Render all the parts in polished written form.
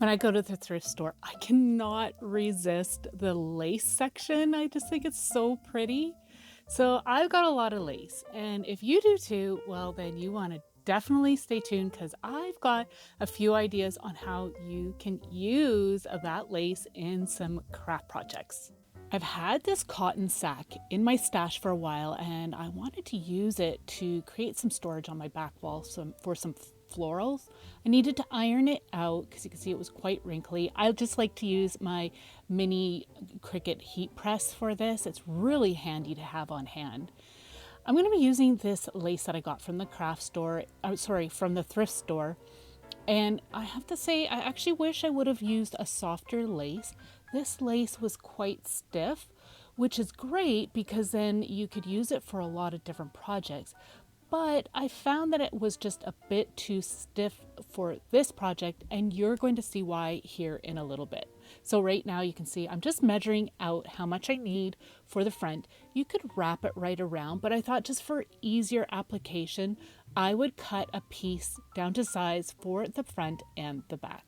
When I go to the thrift store, I cannot resist the lace section. I just think it's so pretty. So I've got a lot of lace, and if you do too, well, then you want to definitely stay tuned because I've got a few ideas on how you can use that lace in some craft projects. I've had this cotton sack in my stash for a while and I wanted to use it to create some storage on my back wall for some florals. I needed to iron it out because you can see it was quite wrinkly. I just like to use my mini Cricut heat press for this. It's really handy to have on hand. I'm going to be using this lace that I got from the from the thrift store. And I have to say, I actually wish I would have used a softer lace. This lace was quite stiff, which is great because then you could use it for a lot of different projects. But I found that it was just a bit too stiff for this project, and you're going to see why here in a little bit. So right now you can see I'm just measuring out how much I need for the front. You could wrap it right around, but I thought just for easier application, I would cut a piece down to size for the front and the back.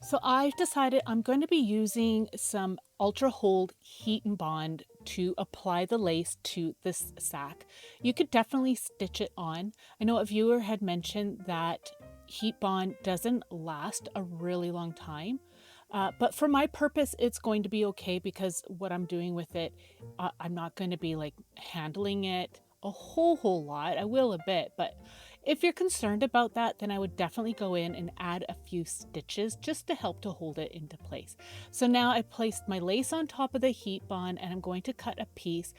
So I've decided I'm going to be using some Ultra Hold Heat and Bond to apply the lace to this sack. You could definitely stitch it on. I know a viewer had mentioned that heat bond doesn't last a really long time. But for my purpose, it's going to be okay because what I'm doing with it, I'm not going to be like handling it a whole lot. I will a bit, but if you're concerned about that, then I would definitely go in and add a few stitches just to help to hold it into place. So now I placed my lace on top of the heat bond and I'm going to cut a piece.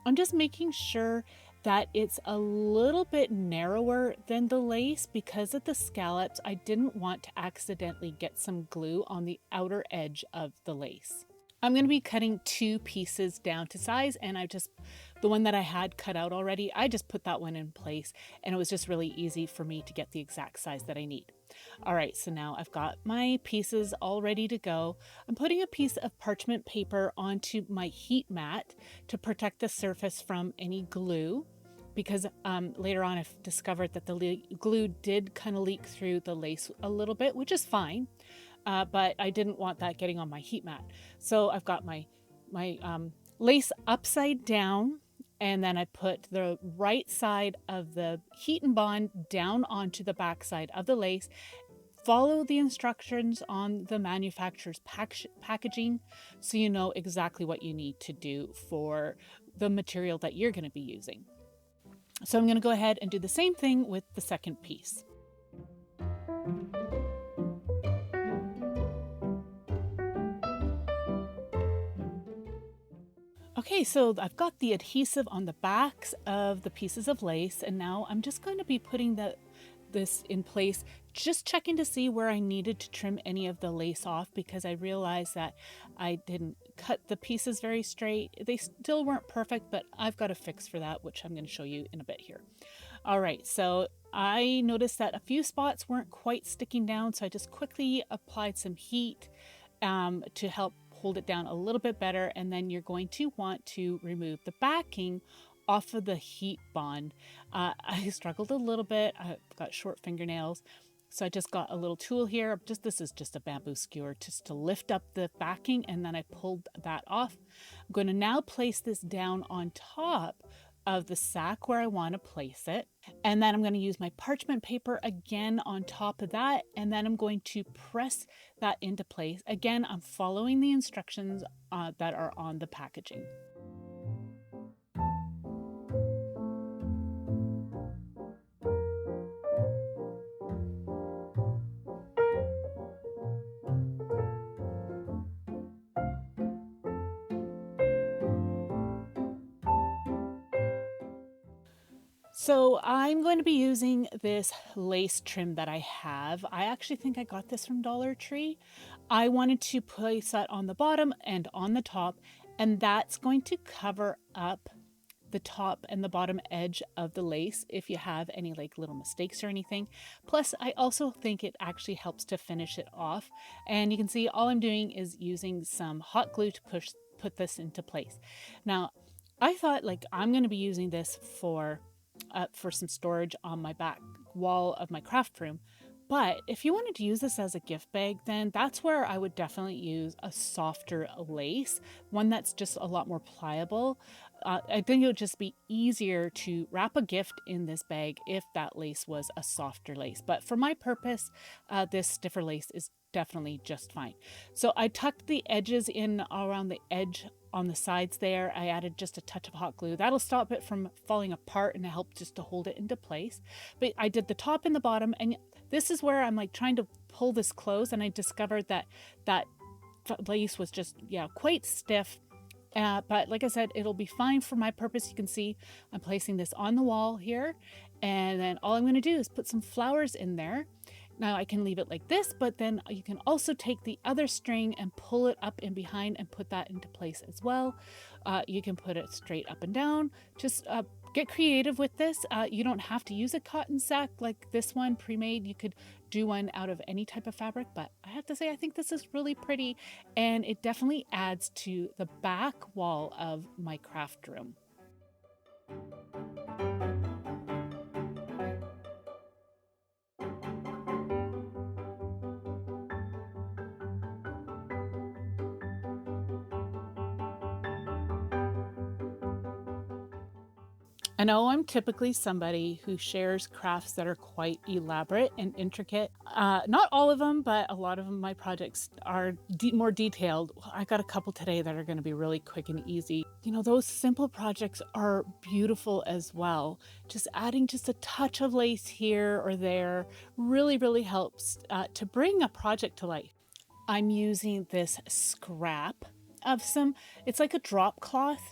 I'm just making sure that it's a little bit narrower than the lace because of the scallops. I didn't want to accidentally get some glue on the outer edge of the lace. I'm going to be cutting 2 pieces down to size, and the one that I had cut out already, I just put that one in place, and it was just really easy for me to get the exact size that I need. All right, so now I've got my pieces all ready to go. I'm putting a piece of parchment paper onto my heat mat to protect the surface from any glue, because later on I've discovered that the glue did kind of leak through the lace a little bit, which is fine. But I didn't want that getting on my heat mat. So I've got my lace upside down, and then I put the right side of the heat and bond down onto the back side of the lace. Follow the instructions on the manufacturer's packaging so you know exactly what you need to do for the material that you're going to be using. So I'm going to go ahead and do the same thing with the second piece. Okay, so I've got the adhesive on the backs of the pieces of lace, and now I'm just going to be putting this in place, just checking to see where I needed to trim any of the lace off because I realized that I didn't cut the pieces very straight. They still weren't perfect, but I've got a fix for that, which I'm going to show you in a bit here. All right, so I noticed that a few spots weren't quite sticking down, so I just quickly applied some heat to help hold it down a little bit better, and then you're going to want to remove the backing off of the heat bond. I struggled a little bit. I've got short fingernails, so I just got a little tool here. This is just a bamboo skewer just to lift up the backing, and then I pulled that off. I'm going to now place this down on top of the sack where I want to place it. And then I'm going to use my parchment paper again on top of that. And then I'm going to press that into place. Again, I'm following the instructions that are on the packaging. So I'm going to be using this lace trim that I have. I actually think I got this from Dollar Tree. I wanted to place that on the bottom and on the top, and that's going to cover up the top and the bottom edge of the lace if you have any like little mistakes or anything. Plus, I also think it actually helps to finish it off. And you can see all I'm doing is using some hot glue to put this into place. Now, I thought like I'm going to be using this for some storage on my back wall of my craft room. But if you wanted to use this as a gift bag, then that's where I would definitely use a softer lace, one that's just a lot more pliable. I think it would just be easier to wrap a gift in this bag if that lace was a softer lace. But for my purpose, this stiffer lace is definitely just fine. So I tucked the edges in around the edge on the sides there. I added just a touch of hot glue. That'll stop it from falling apart and help just to hold it into place. But I did the top and the bottom, and this is where I'm like trying to pull this close, and I discovered that that lace was just, yeah, quite stiff. But like I said, it'll be fine for my purpose. You can see I'm placing this on the wall here, and then all I'm going to do is put some flowers in there. Now I can leave it like this, but then you can also take the other string and pull it up in behind and put that into place as well. You can put it straight up and down. Just get creative with this. You don't have to use a cotton sack like this one pre-made. You could do one out of any type of fabric, but I have to say I think this is really pretty, and it definitely adds to the back wall of my craft room. I know I'm typically somebody who shares crafts that are quite elaborate and intricate. Not all of them, but a lot of my projects are more detailed. I got a couple today that are going to be really quick and easy. You know, those simple projects are beautiful as well. Just adding just a touch of lace here or there really, really helps to bring a project to life. I'm using this scrap of it's like a drop cloth.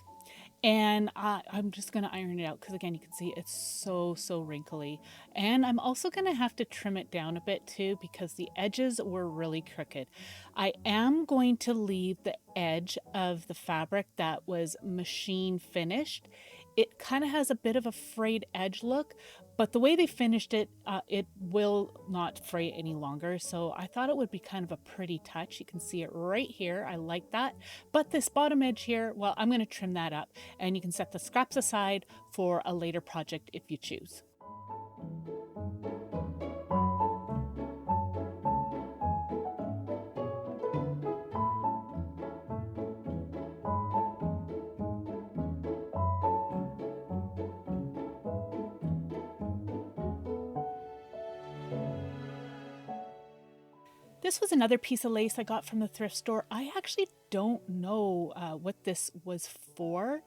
And I'm just going to iron it out because, again, you can see it's so wrinkly. And I'm also going to have to trim it down a bit too because the edges were really crooked. I am going to leave the edge of the fabric that was machine finished. It kind of has a bit of a frayed edge look, but the way they finished it, it will not fray any longer. So I thought it would be kind of a pretty touch. You can see it right here. I like that. But this bottom edge here, well, I'm going to trim that up, and you can set the scraps aside for a later project if you choose. This was another piece of lace I got from the thrift store. I actually don't know what this was for,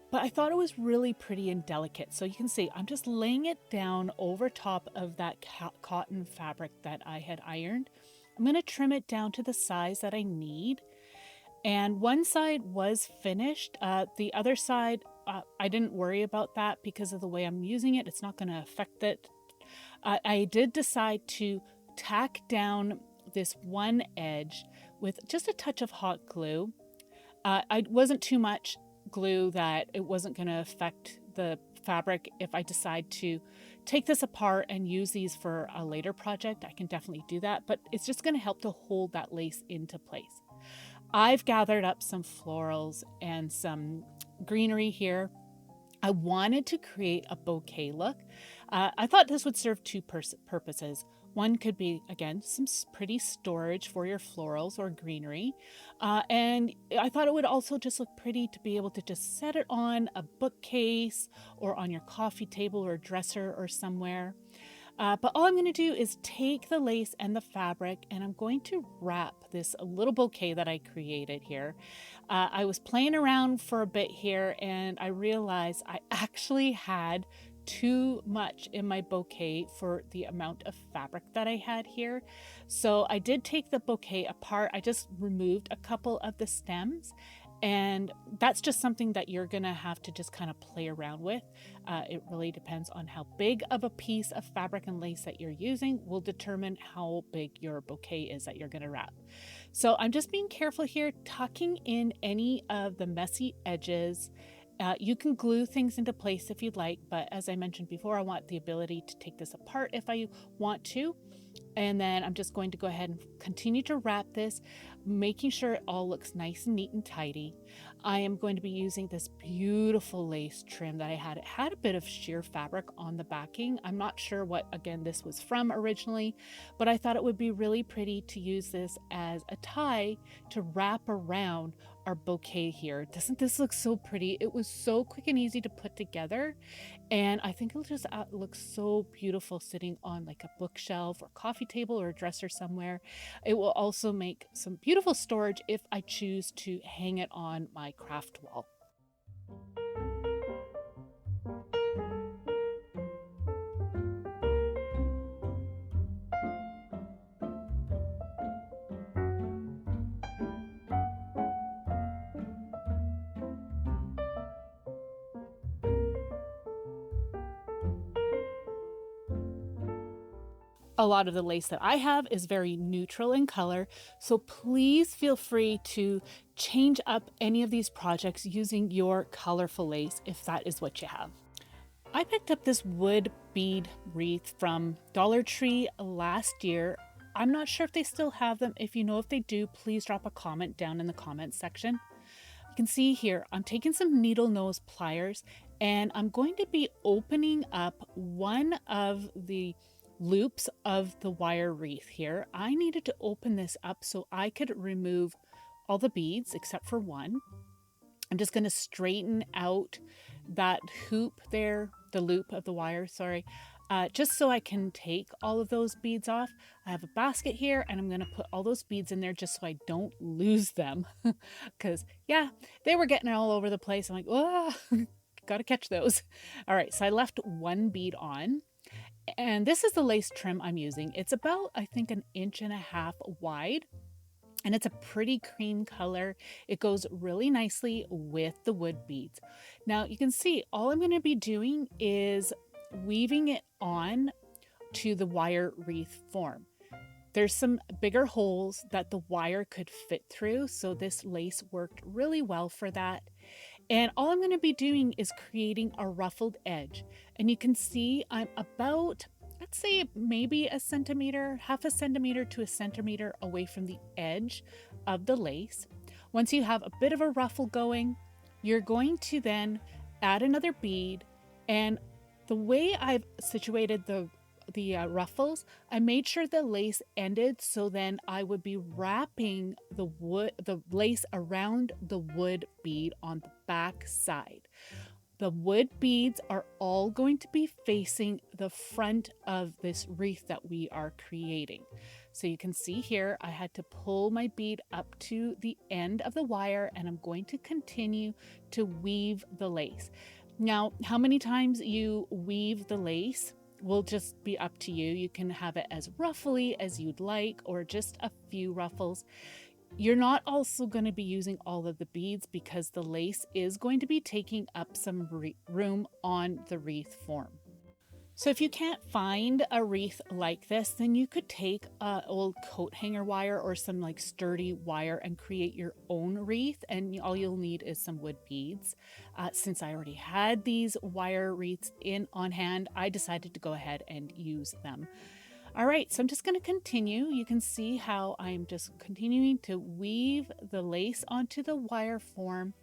but I thought it was really pretty and delicate. So you can see I'm just laying it down over top of that cotton fabric that I had ironed. I'm going to trim it down to the size that I need. And one side was finished. The other side, I didn't worry about that because of the way I'm using it. It's not going to affect it. I did decide to tack down this one edge with just a touch of hot glue. I wasn't too much glue that it wasn't going to affect the fabric. If I decide to take this apart and use these for a later project, I can definitely do that, but it's just going to help to hold that lace into place. I've gathered up some florals and some greenery here. I wanted to create a bouquet look. I thought this would serve two purposes. One could be, again, some pretty storage for your florals or greenery. And I thought it would also just look pretty to be able to just set it on a bookcase or on your coffee table or dresser or somewhere. But all I'm going to do is take the lace and the fabric, and I'm going to wrap this little bouquet that I created here. I was playing around for a bit here, and I realized I actually had too much in my bouquet for the amount of fabric that I had here. So I did take the bouquet apart. I just removed a couple of the stems, and that's just something that you're gonna have to just kind of play around with. It really depends on how big of a piece of fabric and lace that you're using will determine how big your bouquet is that you're gonna wrap. So I'm just being careful here, tucking in any of the messy edges You can glue things into place if you'd like, but as I mentioned before, I want the ability to take this apart if I want to. And then I'm just going to go ahead and continue to wrap this, making sure it all looks nice and neat and tidy. I am going to be using this beautiful lace trim that I had. It had a bit of sheer fabric on the backing. I'm not sure what, again, this was from originally, but I thought it would be really pretty to use this as a tie to wrap around our bouquet here. Doesn't this look so pretty? It was so quick and easy to put together. And I think it'll just look so beautiful sitting on like a bookshelf or coffee table or a dresser somewhere. It will also make some beautiful storage if I choose to hang it on my craft wall. A lot of the lace that I have is very neutral in color, so please feel free to change up any of these projects using your colorful lace if that is what you have. I picked up this wood bead wreath from Dollar Tree last year. I'm not sure if they still have them. If you know if they do, please drop a comment down in the comments section. You can see here, I'm taking some needle nose pliers and I'm going to be opening up one of the loops of the wire wreath here. I needed to open this up so I could remove all the beads except for one. I'm just going to straighten out that hoop there, the loop of the wire, sorry, just so I can take all of those beads off. I have a basket here and I'm going to put all those beads in there just so I don't lose them because yeah, they were getting all over the place. I'm like, oh, gotta catch those. All right, so I left one bead on. And this is the lace trim I'm using. It's about, I think, 1.5 inches wide. And it's a pretty cream color. It goes really nicely with the wood beads. Now you can see all I'm going to be doing is weaving it on to the wire wreath form. There's some bigger holes that the wire could fit through, so this lace worked really well for that. And all I'm going to be doing is creating a ruffled edge. And you can see I'm about, let's say maybe a centimeter, 0.5 centimeter to 1 centimeter away from the edge of the lace. Once you have a bit of a ruffle going, you're going to then add another bead. And the way I've situated the ruffles, I made sure the lace ended, so then I would be wrapping the lace around the wood bead on the back side. The wood beads are all going to be facing the front of this wreath that we are creating. So you can see here, I had to pull my bead up to the end of the wire and I'm going to continue to weave the lace. Now, how many times you weave the lace will just be up to you. You can have it as ruffly as you'd like or just a few ruffles. You're not also going to be using all of the beads because the lace is going to be taking up some room on the wreath form. So if you can't find a wreath like this, then you could take an old coat hanger wire or some like sturdy wire and create your own wreath. And all you'll need is some wood beads. Since I already had these wire wreaths on hand, I decided to go ahead and use them. All right, so I'm just going to continue. You can see how I'm just continuing to weave the lace onto the wire form.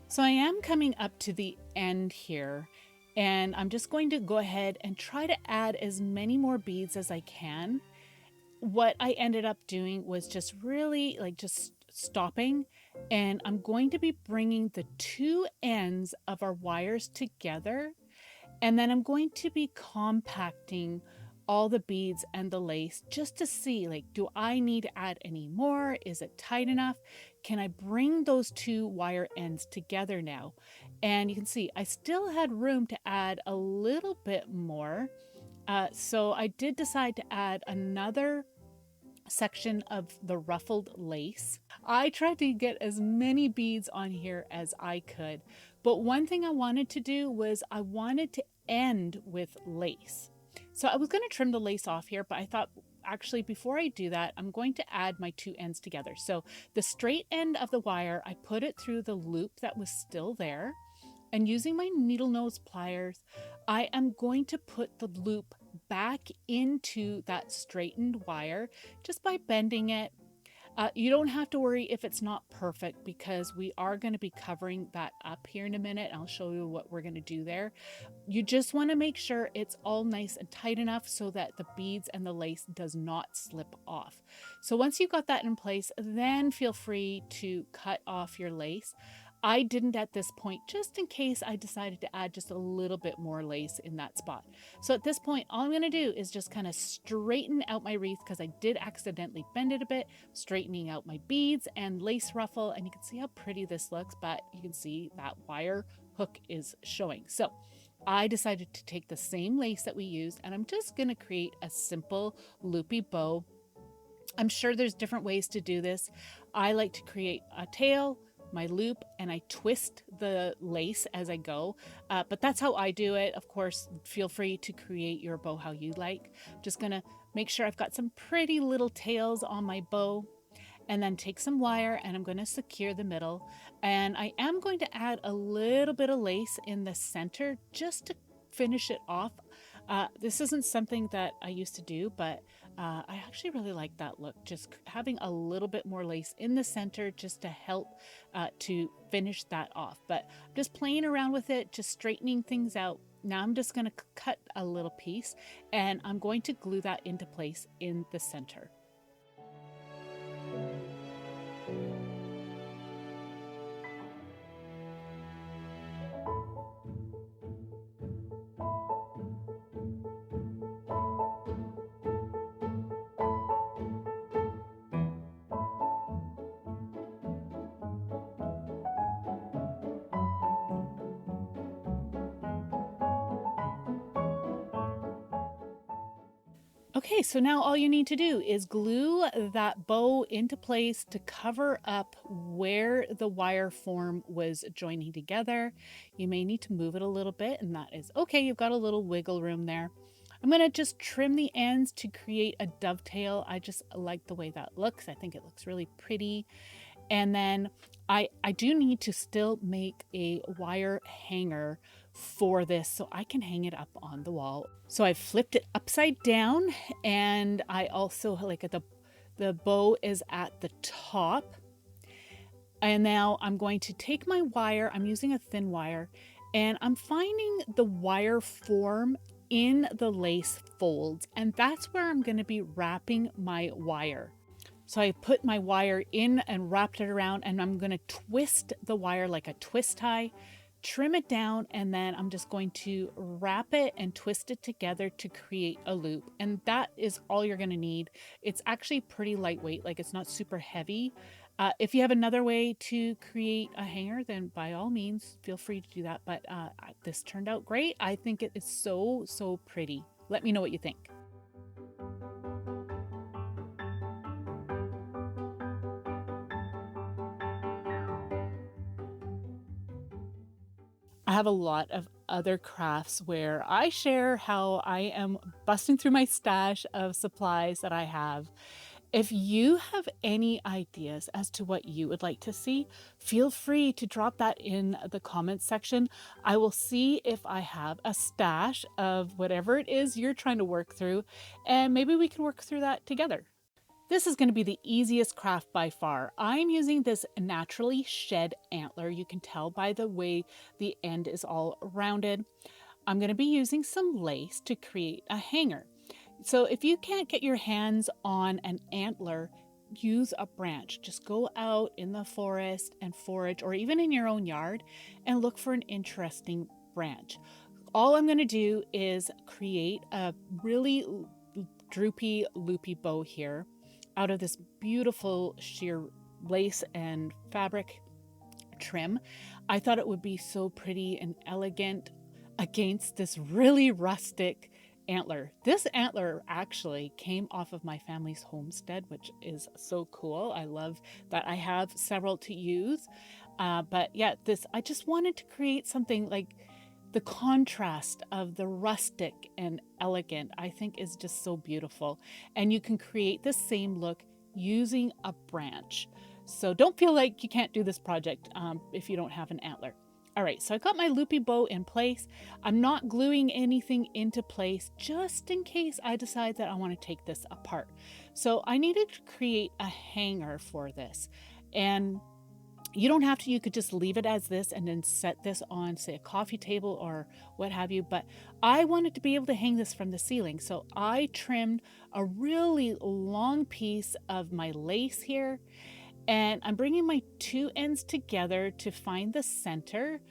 So I am coming up to the end here, and I'm just going to go ahead and try to add as many more beads as I can. What I ended up doing was just really just stopping, and I'm going to be bringing the two ends of our wires together, and then I'm going to be compacting all the beads and the lace just to see, do I need to add any more? Is it tight enough? Can I bring those two wire ends together now? And you can see I still had room to add a little bit more. So I did decide to add another section of the ruffled lace. I tried to get as many beads on here as I could, but one thing I wanted to do was I wanted to end with lace. So I was going to trim the lace off here, but I thought actually before I do that, I'm going to add my two ends together. So the straight end of the wire, I put it through the loop that was still there. And using my needle nose pliers, I am going to put the loop back into that straightened wire just by bending it. You don't have to worry if it's not perfect because we are going to be covering that up here in a minute. I'll show you what we're going to do there. You just want to make sure it's all nice and tight enough so that the beads and the lace does not slip off. So once you've got that in place, then feel free to cut off your lace. I didn't at this point, just in case I decided to add just a little bit more lace in that spot. So at this point, all I'm going to do is just kind of straighten out my wreath because I did accidentally bend it a bit, straightening out my beads and lace ruffle. And you can see how pretty this looks, but you can see that wire hook is showing. So I decided to take the same lace that we used and I'm just going to create a simple loopy bow. I'm sure there's different ways to do this. I like to create a tail, my loop, and I twist the lace as I go, but that's how I do it. Of course, feel free to create your bow how you like. Just gonna make sure I've got some pretty little tails on my bow, and then take some wire and I'm going to secure the middle, and I am going to add a little bit of lace in the center just to finish it off. This isn't something that I used to do, but I actually really like that look, just having a little bit more lace in the center just to help to finish that off. But just playing around with it, just straightening things out. Now I'm just going to cut a little piece and I'm going to glue that into place in the center. Okay, so now all you need to do is glue that bow into place to cover up where the wire form was joining together. You may need to move it a little bit, and that is okay. You've got a little wiggle room there. I'm going to just trim the ends to create a dovetail. I just like the way that looks. I think it looks really pretty. And then I do need to still make a wire hanger for this so I can hang it up on the wall. So I flipped it upside down, and I also like the bow is at the top. And now I'm going to take my wire, I'm using a thin wire, and I'm finding the wire form in the lace folds, and that's where I'm going to be wrapping my wire. So I put my wire in and wrapped it around, and I'm going to twist the wire like a twist tie, trim it down, and then I'm just going to wrap it and twist it together to create a loop. And that is all you're going to need. It's actually pretty lightweight, like it's not super heavy. If you have another way to create a hanger, then by all means, feel free to do that. But this turned out great. I think it is so pretty. Let me know what you think. I have a lot of other crafts where I share how I am busting through my stash of supplies that I have. If you have any ideas as to what you would like to see, feel free to drop that in the comments section. I will see if I have a stash of whatever it is you're trying to work through, and maybe we can work through that together. This is going to be the easiest craft by far. I'm using this naturally shed antler. You can tell by the way the end is all rounded. I'm going to be using some lace to create a hanger. So if you can't get your hands on an antler, use a branch. Just go out in the forest and forage, or even in your own yard, and look for an interesting branch. All I'm going to do is create a really droopy, loopy bow here out of this beautiful sheer lace and fabric trim. I thought it would be so pretty and elegant against this really rustic antler. This antler actually came off of my family's homestead, which is so cool. I love that I have several to use. But yeah, I just wanted to create something like the contrast of the rustic and elegant, I think is just so beautiful. And you can create the same look using a branch. So don't feel like you can't do this project if you don't have an antler. All right, so I got my loopy bow in place. I'm not gluing anything into place just in case I decide that I want to take this apart. So I needed to create a hanger for this. And you don't have to, you could just leave it as this and then set this on, say, a coffee table or what have you. But I wanted to be able to hang this from the ceiling. So I trimmed a really long piece of my lace here. And I'm bringing my two ends together to find the center.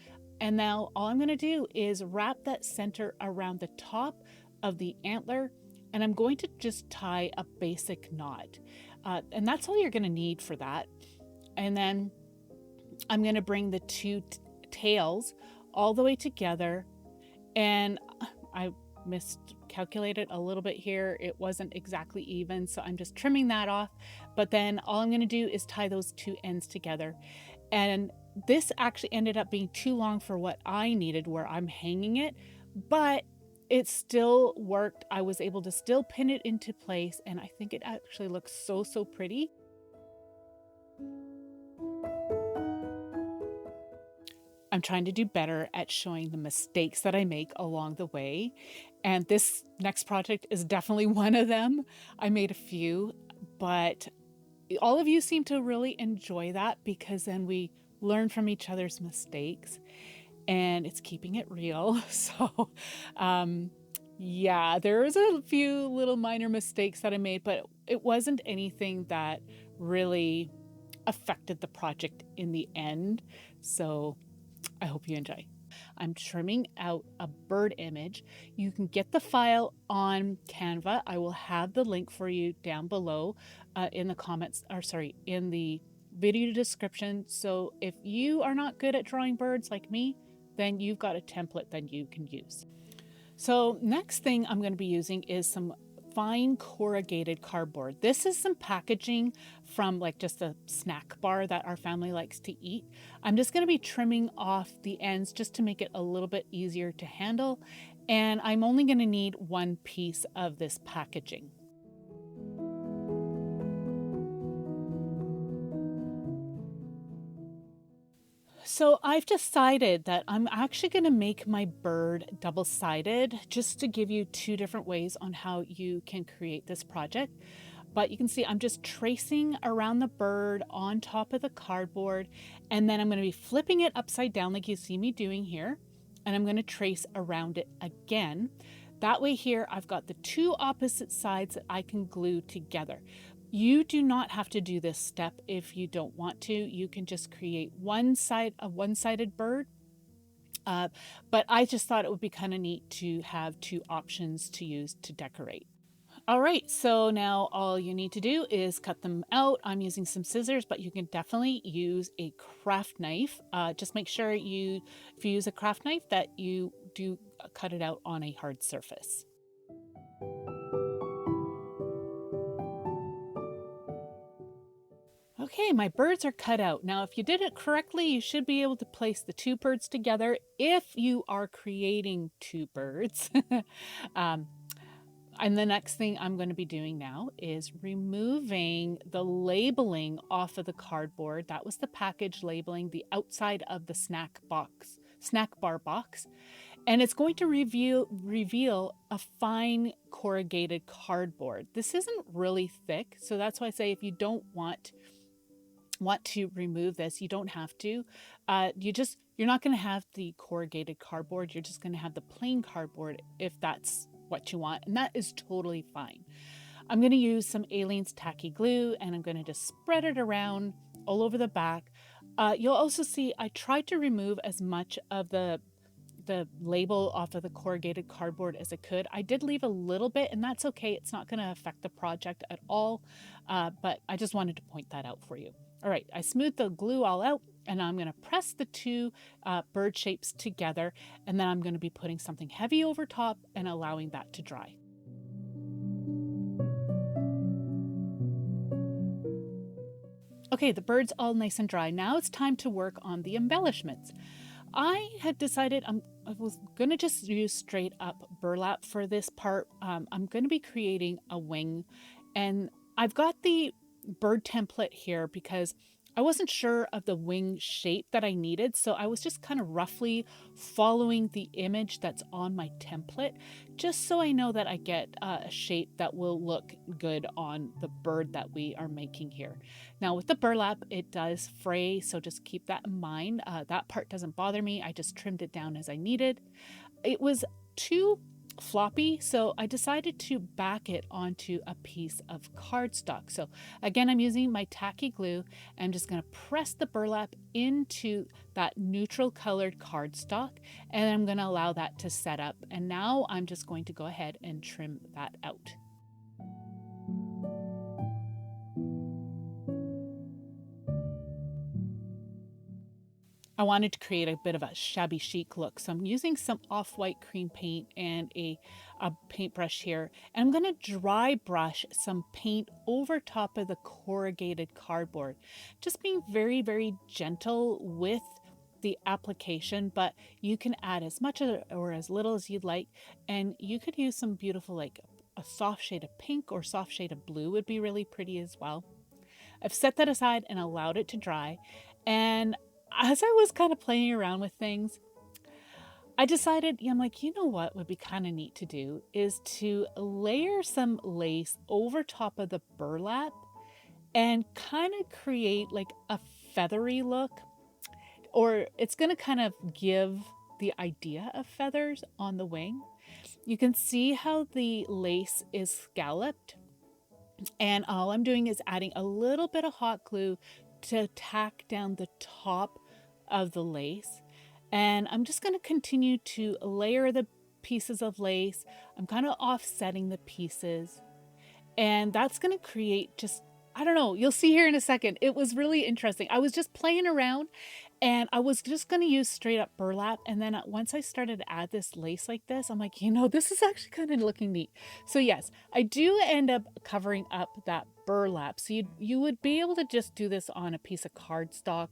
And now all I'm going to do is wrap that center around the top of the antler. And I'm going to just tie a basic knot. And that's all you're going to need for that. And then I'm going to bring the two tails all the way together. And I miscalculated a little bit here. It wasn't exactly even, so I'm just trimming that off. But then all I'm going to do is tie those two ends together. And this actually ended up being too long for what I needed where I'm hanging it, but it still worked. I was able to still pin it into place, and I think it actually looks so pretty. I'm trying to do better at showing the mistakes that I make along the way. And this next project is definitely one of them. I made a few, but all of you seem to really enjoy that because then we learn from each other's mistakes and it's keeping it real. So, yeah, there was a few little minor mistakes that I made, but it wasn't anything that really affected the project in the end. So I hope you enjoy. I'm trimming out a bird image. You can get the file on Canva. I will have the link for you down below in the comments, or sorry, in the video description. So if you are not good at drawing birds like me, then you've got a template that you can use. So next thing I'm going to be using is some fine corrugated cardboard. This is some packaging from like just a snack bar that our family likes to eat. I'm just going to be trimming off the ends just to make it a little bit easier to handle. And I'm only going to need one piece of this packaging. So I've decided that I'm actually going to make my bird double-sided just to give you two different ways on how you can create this project. But you can see I'm just tracing around the bird on top of the cardboard, and then I'm going to be flipping it upside down like you see me doing here, and I'm going to trace around it again. That way here I've got the two opposite sides that I can glue together. You do not have to do this step if you don't want to. You can just create a one-sided bird. But I just thought it would be kind of neat to have two options to use to decorate. All right, so now all you need to do is cut them out. I'm using some scissors, but you can definitely use a craft knife. Just make sure if you use a craft knife that you do cut it out on a hard surface. Okay, my birds are cut out. Now, if you did it correctly, you should be able to place the two birds together if you are creating two birds. And the next thing I'm going to be doing now is removing the labeling off of the cardboard. That was the package labeling, the outside of the snack bar box. And it's going to reveal a fine corrugated cardboard. This isn't really thick, so that's why I say if you don't want to remove this, you don't have to. You're not going to have the corrugated cardboard. You're just going to have the plain cardboard if that's what you want, and that is totally fine. I'm going to use some Aleene's tacky glue, and I'm going to just spread it around all over the back. You'll also see I tried to remove as much of the label off of the corrugated cardboard as I could. I did leave a little bit, and that's okay. It's not going to affect the project at all, but I just wanted to point that out for you. All right, I smoothed the glue all out, and I'm going to press the two bird shapes together, and then I'm going to be putting something heavy over top and allowing that to dry. Okay, the bird's all nice and dry. Now it's time to work on the embellishments. I had decided I was going to just use straight up burlap for this part. I'm going to be creating a wing, and I've got the bird template here because I wasn't sure of the wing shape that I needed. So I was just kind of roughly following the image that's on my template, just so I know that I get a shape that will look good on the bird that we are making here. Now with the burlap, it does fray, so just keep that in mind. That part doesn't bother me. I just trimmed it down as I needed. It was too floppy, so I decided to back it onto a piece of cardstock. So again, I'm using my tacky glue. I'm just going to press the burlap into that neutral colored cardstock, and I'm going to allow that to set up. And now I'm just going to go ahead and trim that out. I wanted to create a bit of a shabby chic look, so I'm using some off-white cream paint and a paintbrush here. And I'm going to dry brush some paint over top of the corrugated cardboard. Just being very, very gentle with the application, but you can add as much or as little as you'd like. And you could use some beautiful, like a soft shade of pink or soft shade of blue would be really pretty as well. I've set that aside and allowed it to dry. And as I was kind of playing around with things, I decided, I'm like, you know what would be kind of neat to do is to layer some lace over top of the burlap and kind of create like a feathery look, or it's going to kind of give the idea of feathers on the wing. You can see how the lace is scalloped, and all I'm doing is adding a little bit of hot glue to tack down the top of the lace. And I'm just going to continue to layer the pieces of lace. I'm kind of offsetting the pieces, and that's going to create just, I don't know, you'll see here in a second. It was really interesting. I was just playing around, and I was just going to use straight up burlap. And then once I started to add this lace like this, I'm like, this is actually kind of looking neat. So yes, I do end up covering up that burlap. So you would be able to just do this on a piece of cardstock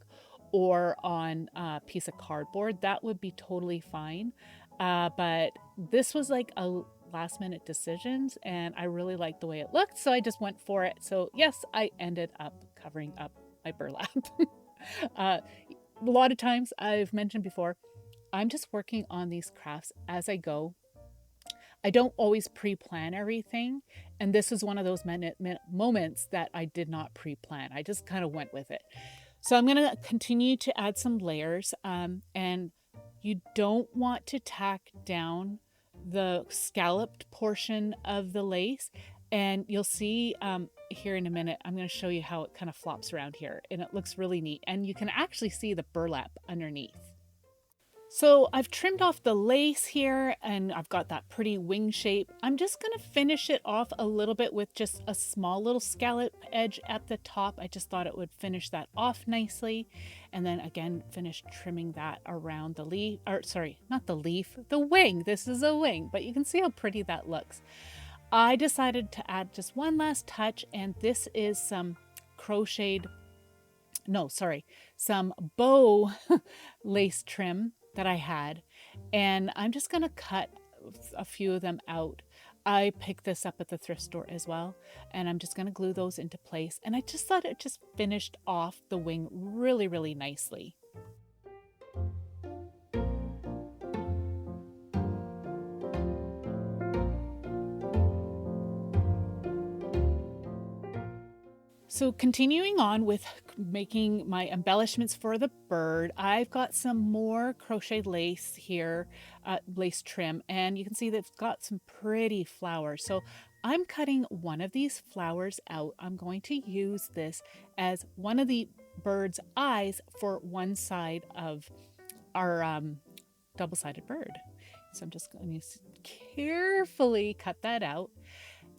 or on a piece of cardboard. That would be totally fine. But this was like a last minute decisions, and I really liked the way it looked, so I just went for it. So yes, I ended up covering up my burlap. A lot of times, I've mentioned before, I'm just working on these crafts as I go. I don't always pre-plan everything, and this is one of those moments that I did not pre-plan. I just kind of went with it. So I'm going to continue to add some layers, and you don't want to tack down the scalloped portion of the lace. And you'll see here in a minute, I'm going to show you how it kind of flops around here, and it looks really neat. And you can actually see the burlap underneath. So I've trimmed off the lace here, and I've got that pretty wing shape. I'm just going to finish it off a little bit with just a small little scallop edge at the top. I just thought it would finish that off nicely. And then again, finish trimming that around the leaf, or sorry, not the leaf, the wing. This is a wing, but you can see how pretty that looks. I decided to add just one last touch, and this is some some bow lace trim that I had, and I'm just gonna cut a few of them out. I picked this up at the thrift store as well, and I'm just gonna glue those into place, and I just thought it just finished off the wing really, really nicely. So continuing on with making my embellishments for the bird, I've got some more crocheted lace here, lace trim, and you can see that it's got some pretty flowers. So I'm cutting one of these flowers out. I'm going to use this as one of the bird's eyes for one side of our double-sided bird. So I'm just going to carefully cut that out.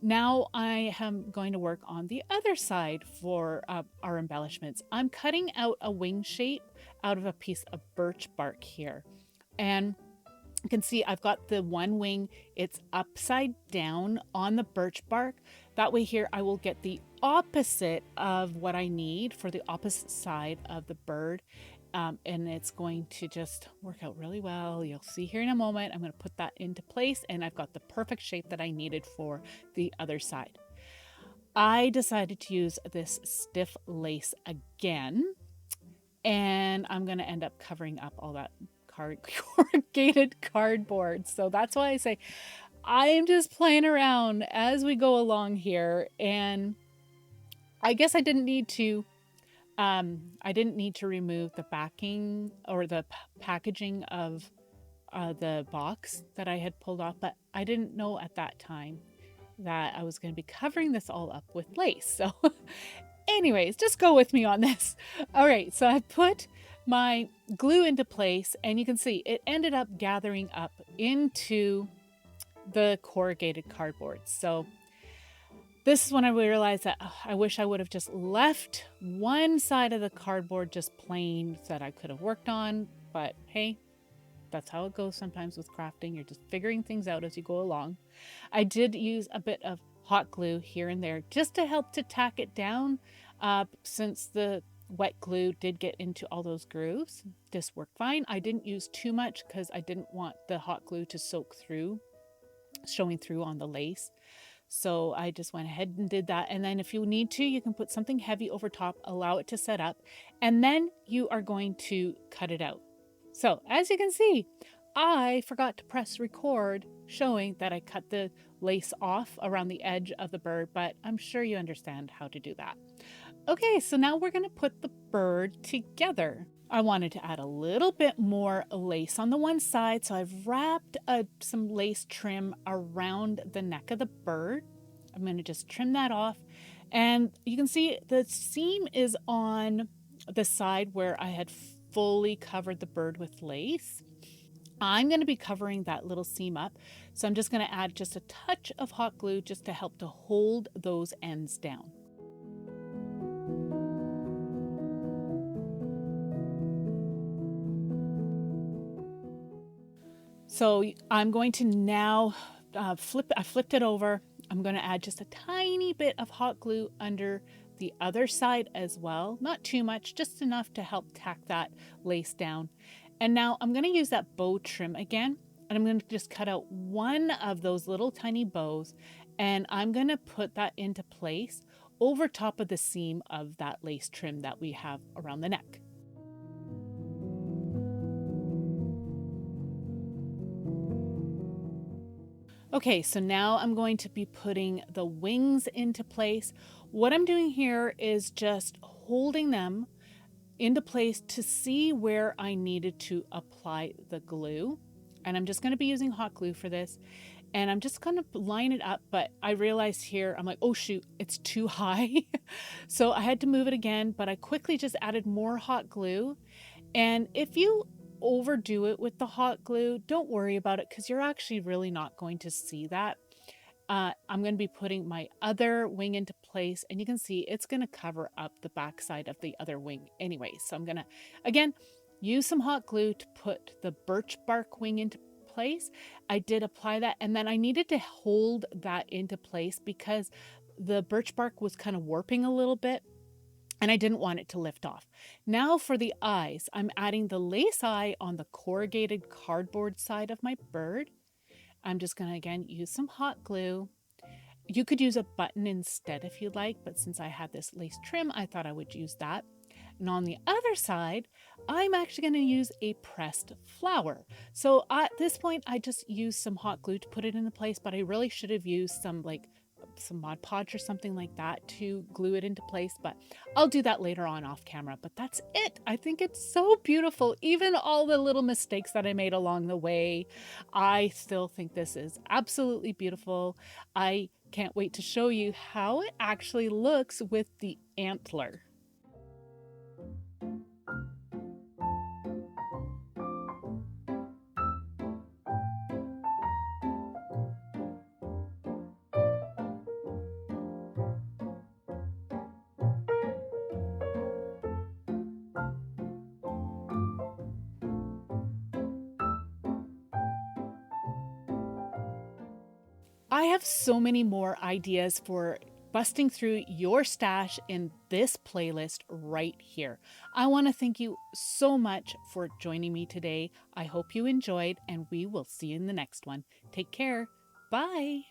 Now I am going to work on the other side for our embellishments. I'm cutting out a wing shape out of a piece of birch bark here. And you can see I've got the one wing, it's upside down on the birch bark. That way here I will get the opposite of what I need for the opposite side of the bird. And it's going to just work out really well. You'll see here in a moment. I'm going to put that into place, and I've got the perfect shape that I needed for the other side. I decided to use this stiff lace again, and I'm going to end up covering up all that corrugated cardboard. So that's why I say I am just playing around as we go along here. And I guess I didn't need to remove the backing or the packaging of the box that I had pulled off, but I didn't know at that time that I was going to be covering this all up with lace. So anyways, just go with me on this. All right, so I put my glue into place, and you can see it ended up gathering up into the corrugated cardboard. So this is when I realized that I wish I would have just left one side of the cardboard just plain that I could have worked on. But hey, that's how it goes sometimes with crafting. You're just figuring things out as you go along. I did use a bit of hot glue here and there just to help to tack it down, since the wet glue did get into all those grooves. This worked fine. I didn't use too much because I didn't want the hot glue to soak through, showing through on the lace. So I just went ahead and did that. And then if you need to, you can put something heavy over top, allow it to set up, and then you are going to cut it out. So as you can see, I forgot to press record, showing that I cut the lace off around the edge of the bird, but I'm sure you understand how to do that. Okay, so now we're going to put the bird together. I wanted to add a little bit more lace on the one side, so I've wrapped some lace trim around the neck of the bird. I'm going to just trim that off, and you can see the seam is on the side where I had fully covered the bird with lace. I'm going to be covering that little seam up, so I'm just going to add just a touch of hot glue just to help to hold those ends down. So I'm going to now I flipped it over. I'm going to add just a tiny bit of hot glue under the other side as well. Not too much, just enough to help tack that lace down. And now I'm going to use that bow trim again, and I'm going to just cut out one of those little tiny bows, and I'm going to put that into place over top of the seam of that lace trim that we have around the neck. Okay, so now I'm going to be putting the wings into place. What I'm doing here is just holding them into place to see where I needed to apply the glue. And I'm just going to be using hot glue for this. And I'm just going to line it up, but I realized here, I'm like, oh shoot, it's too high. So I had to move it again, but I quickly just added more hot glue. And if you overdo it with the hot glue, don't worry about it, because you're actually really not going to see that. I'm going to be putting my other wing into place, and you can see it's going to cover up the backside of the other wing anyway. So I'm going to, again, use some hot glue to put the birch bark wing into place. I did apply that, and then I needed to hold that into place because the birch bark was kind of warping a little bit, and I didn't want it to lift off. Now for the eyes, I'm adding the lace eye on the corrugated cardboard side of my bird. I'm just going to, again, use some hot glue. You could use a button instead if you'd like, but since I had this lace trim, I thought I would use that. And on the other side, I'm actually going to use a pressed flower. So at this point, I just used some hot glue to put it into place, but I really should have used some Mod Podge or something like that to glue it into place, but I'll do that later on off camera. But that's it. I think it's so beautiful. Even all the little mistakes that I made along the way, I still think this is absolutely beautiful. I can't wait to show you how it actually looks with the antler. I have so many more ideas for busting through your stash in this playlist right here. I want to thank you so much for joining me today. I hope you enjoyed, and we will see you in the next one. Take care. Bye.